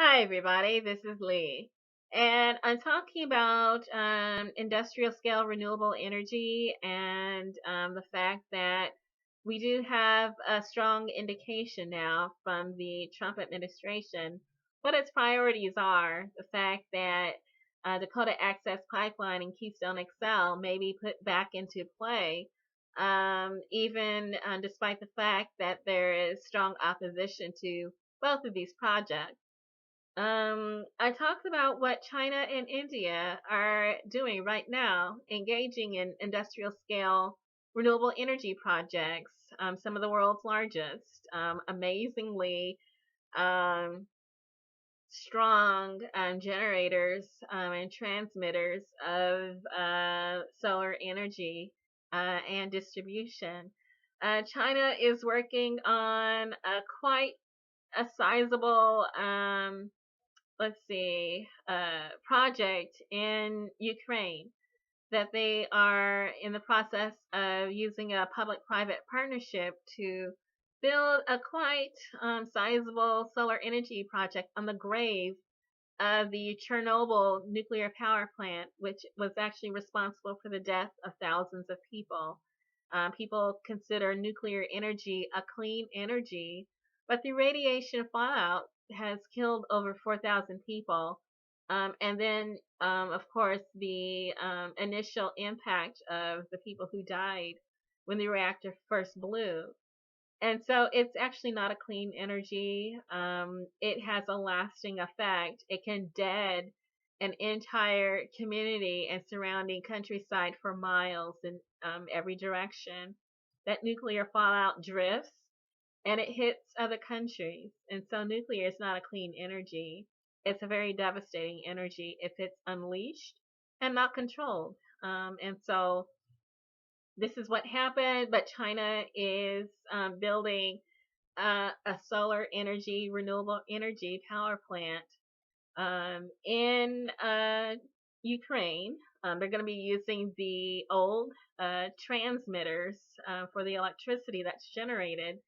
Hi, everybody. This is Lee. And I'm talking about industrial scale renewable energy and the fact that we do have a strong indication now from the Trump administration what its priorities are. The fact that Dakota Access Pipeline and Keystone XL may be put back into play, even despite the fact that there is strong opposition to both of these projects. I talked about what China and India are doing right now, engaging in industrial scale renewable energy projects, some of the world's largest, amazingly um, strong generators and transmitters of solar energy and distribution. China is working on quite a sizable project in Ukraine that they are in the process of using a public-private partnership to build a quite sizable solar energy project on the grave of the Chernobyl nuclear power plant, which was actually responsible for the death of thousands of people. People consider nuclear energy a clean energy, but the radiation fallout has killed over 4,000 people. And then, of course, the initial impact of the people who died when the reactor first blew. And so it's actually not a clean energy. It has a lasting effect. It can dead an entire community and surrounding countryside for miles in every direction. That nuclear fallout drifts and it hits other countries. And so nuclear is not a clean energy. It's a very devastating energy if it's unleashed and not controlled. And so this is what happened, but China is building a solar energy, renewable energy power plant in Ukraine. They're going to be using the old transmitters for the electricity that's generated.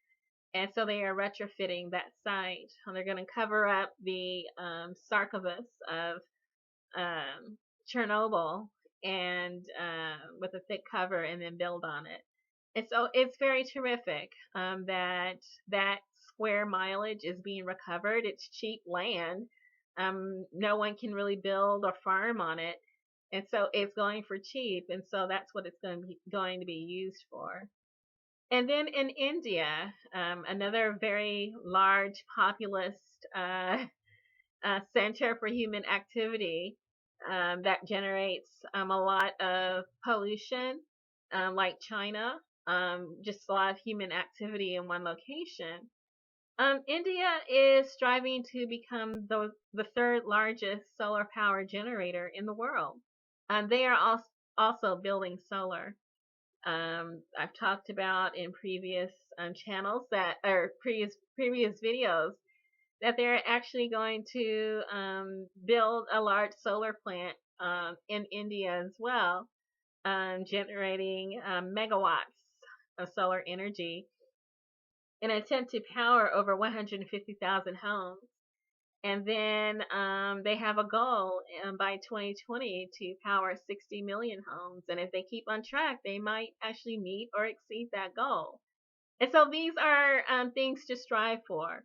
And so they are retrofitting that site. They're going to cover up the sarcophagus of Chernobyl and with a thick cover and then build on it. And so it's very terrific that that square mileage is being recovered. It's cheap land. No one can really build or farm on it. And so it's going for cheap. And so that's what it's going to be used for. And then in India, another very large populous center for human activity that generates a lot of pollution, like China, just a lot of human activity in one location. India is striving to become the third largest solar power generator in the world. They are also building solar. I've talked about in previous channels that or previous videos that they're actually going to build a large solar plant in India as well, generating megawatts of solar energy in an attempt to power over 150,000 homes. And then they have a goal by 2020 to power 60 million homes. And if they keep on track, they might actually meet or exceed that goal. And so these are things to strive for.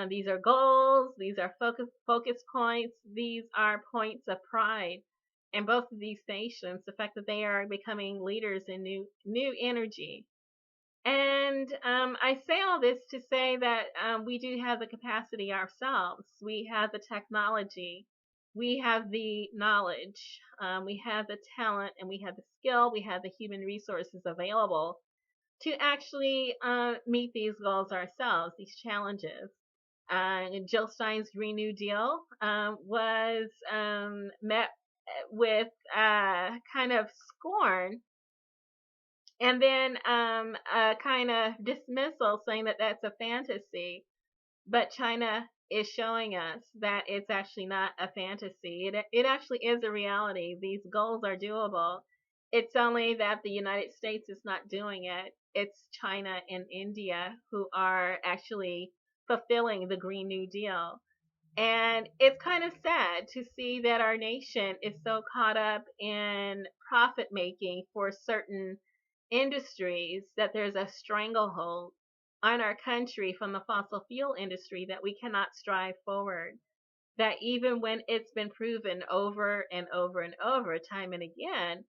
These are goals. These are focus points. These are points of pride in both of these nations. The fact that they are becoming leaders in new energy. And I say all this to say that we do have the capacity ourselves. We have the technology. We have the knowledge. We have the talent, and we have the skill. We have the human resources available to actually meet these goals ourselves, these challenges. Jill Stein's Green New Deal was met with kind of scorn and then a kind of dismissal saying that that's a fantasy. But China is showing us that it's actually not a fantasy. It actually is a reality. These goals are doable. It's only that the United States is not doing it. It's China and India who are actually fulfilling the Green New Deal. And it's kind of sad to see that our nation is so caught up in profit making for certain industries that there's a stranglehold on our country from the fossil fuel industry that we cannot strive forward. That even when it's been proven over and over and over, time and again,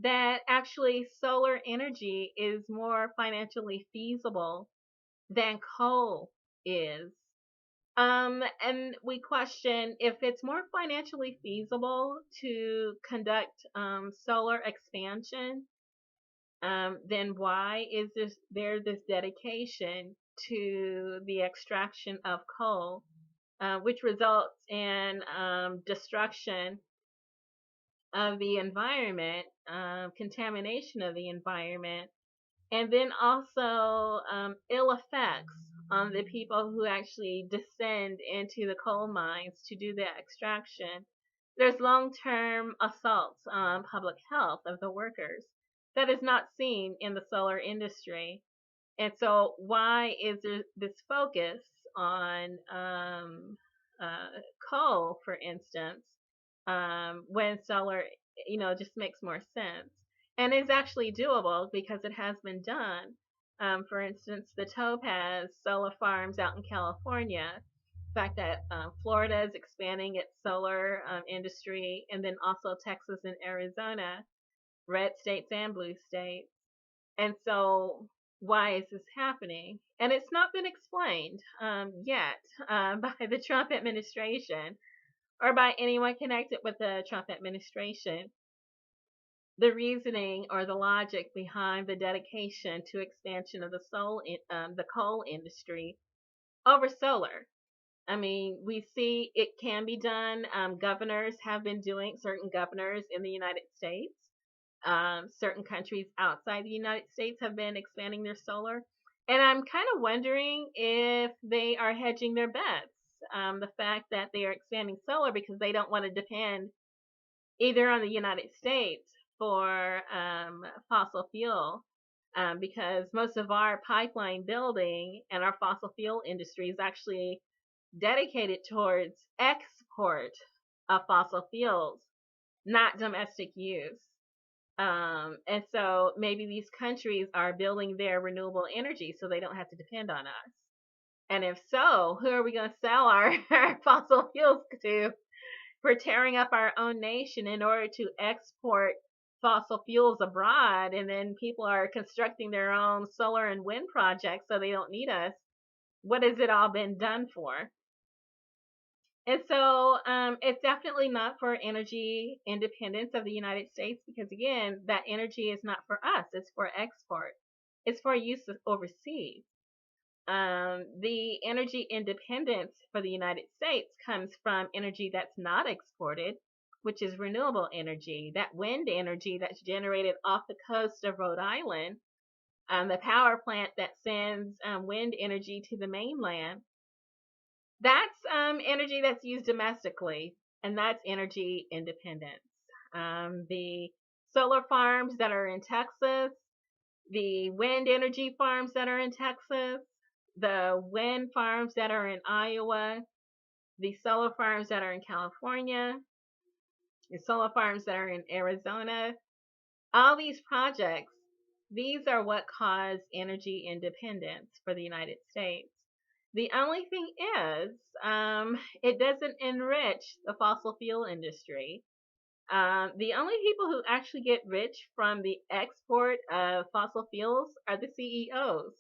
that actually solar energy is more financially feasible than coal is. And we question if it's more financially feasible to conduct solar expansion, then why is there this dedication to the extraction of coal, which results in destruction of the environment, contamination of the environment, and then also ill effects on the people who actually descend into the coal mines to do the extraction. There's long term assaults on public health of the workers that is not seen in the solar industry. And so, why is there this focus on coal, for instance, when solar, just makes more sense? And is actually doable because it has been done. For instance, the Topaz solar farms out in California. The fact that Florida is expanding its solar industry, and then also Texas and Arizona, red states and blue states. And so, why is this happening? And it's not been explained yet by the Trump administration or by anyone connected with the Trump administration. The reasoning or the logic behind the dedication to expansion of the coal industry over solar. I mean, we see it can be done. Governors have been doing, certain governors in the United States. Certain countries outside the United States have been expanding their solar. And I'm kind of wondering if they are hedging their bets. The fact that they are expanding solar because they don't want to depend either on the United States for fossil fuel, because most of our pipeline building and our fossil fuel industry is actually dedicated towards export of fossil fuels, not domestic use. And so maybe these countries are building their renewable energy so they don't have to depend on us. And if so, who are we going to sell our fossil fuels to? We're tearing up our own nation in order to export fossil fuels abroad, and then people are constructing their own solar and wind projects so they don't need us. What has it all been done for? And so it's definitely not for energy independence of the United States because, again, that energy is not for us, it's for export, it's for use overseas. The energy independence for the United States comes from energy that's not exported, which is renewable energy, that wind energy that's generated off the coast of Rhode Island, the power plant that sends wind energy to the mainland. That's energy that's used domestically, and that's energy independence. The solar farms that are in Texas, the wind energy farms that are in Texas, the wind farms that are in Iowa, the solar farms that are in California, the solar farms that are in Arizona, all these projects, these are what cause energy independence for the United States. The only thing is, it doesn't enrich the fossil fuel industry. The only people who actually get rich from the export of fossil fuels are the CEOs.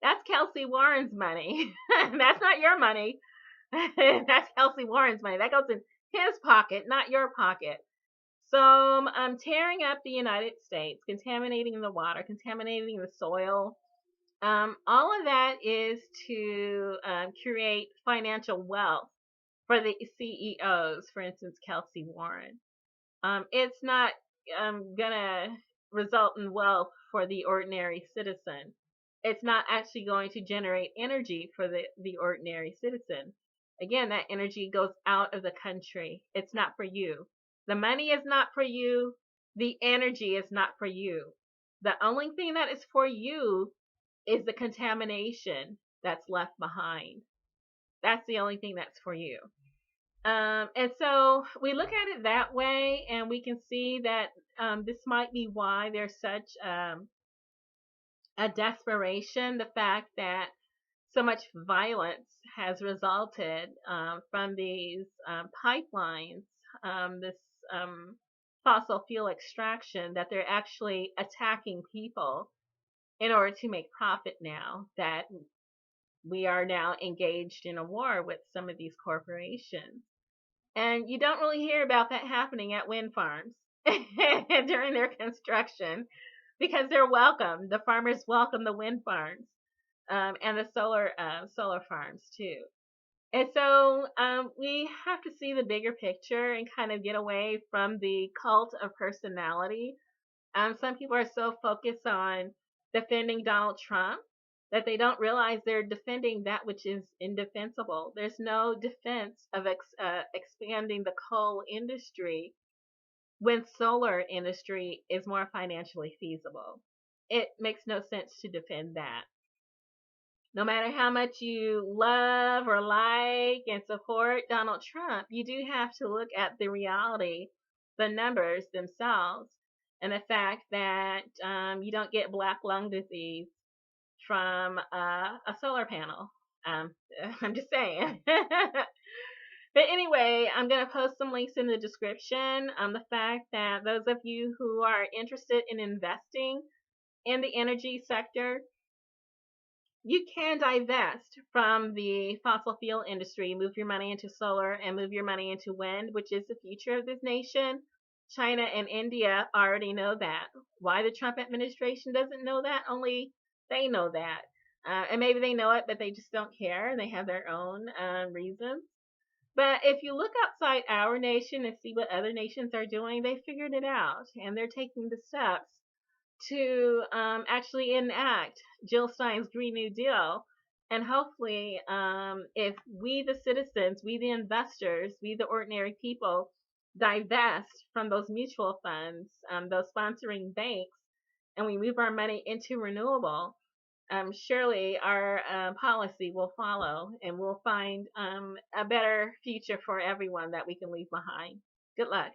That's Kelsey Warren's money. That's not your money. That's Kelsey Warren's money. That goes in his pocket, not your pocket. So tearing up the United States, contaminating the water, contaminating the soil, all of that is to create financial wealth for the CEOs, for instance, Kelsey Warren. It's not going to result in wealth for the ordinary citizen. It's not actually going to generate energy for the ordinary citizen. Again, that energy goes out of the country. It's not for you. The money is not for you. The energy is not for you. The only thing that is for you is the contamination that's left behind. That's the only thing that's for you. And so we look at it that way, and we can see that this might be why there's such a desperation. The fact that so much violence has resulted from these pipelines, this um, fossil fuel extraction, that they're actually attacking people in order to make profit now that we are now engaged in a war with some of these corporations. And you don't really hear about that happening at wind farms during their construction because they're welcome. The farmers welcome the wind farms and the solar farms too. And so we have to see the bigger picture and kind of get away from the cult of personality. Some people are so focused on defending Donald Trump that they don't realize they're defending that which is indefensible. There's no defense of expanding the coal industry when solar industry is more financially feasible. It makes no sense to defend that. No matter how much you love or like and support Donald Trump, you do have to look at the reality, the numbers themselves, and the fact that you don't get black lung disease from a solar panel. Um, I'm just saying. But anyway, I'm going to post some links in the description. The fact that those of you who are interested in investing in the energy sector, you can divest from the fossil fuel industry, move your money into solar, and move your money into wind, which is the future of this nation. China and India already know that. Why the Trump administration doesn't know that? Only they know that. And maybe they know it, but they just don't care. They have their own reasons. But if you look outside our nation and see what other nations are doing, they figured it out. And they're taking the steps to actually enact Jill Stein's Green New Deal. And hopefully, if we, the citizens, we, the investors, we, the ordinary people, divest from those mutual funds, those sponsoring banks, and we move our money into renewable, surely our policy will follow and we'll find a better future for everyone that we can leave behind. Good luck.